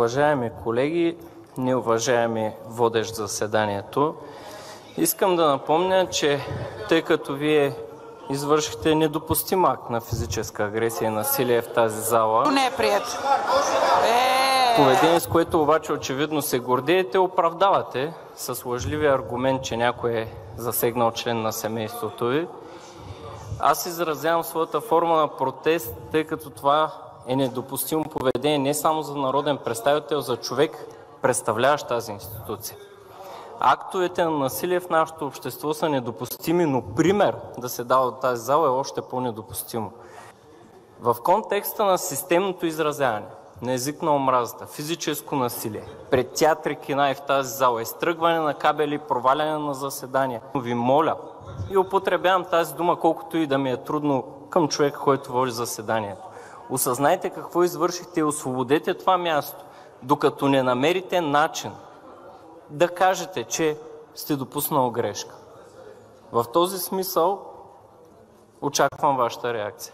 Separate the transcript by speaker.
Speaker 1: Уважаеми колеги, неуважаеми водещ заседанието, искам да напомня, че тъй като Вие извършихте недопустим акт на физическа агресия и насилие в тази зала,
Speaker 2: Не е прието.
Speaker 1: поведение, с което обаче очевидно се гордеете, оправдавате с лъжливия аргумент, че някой е засегнал член на семейството ви. Аз изразявам своята форма на протест, тъй като това е недопустимо поведение не само за народен представител, за човек, представляващ тази институция. Актовете на насилие в нашето общество са недопустими, но пример да се дава от тази зала е още по-недопустимо. В контекста на системното изразяване на език на омразата, физическо насилие, пред театри, кина и в тази зала, изтръгване на кабели, проваляне на заседания, ви моля и употребявам тази дума, колкото и да ми е трудно към човека, който води заседанието. Осъзнайте какво извършихте и освободете това място, докато не намерите начин да кажете, че сте допуснал грешка. В този смисъл очаквам вашата реакция.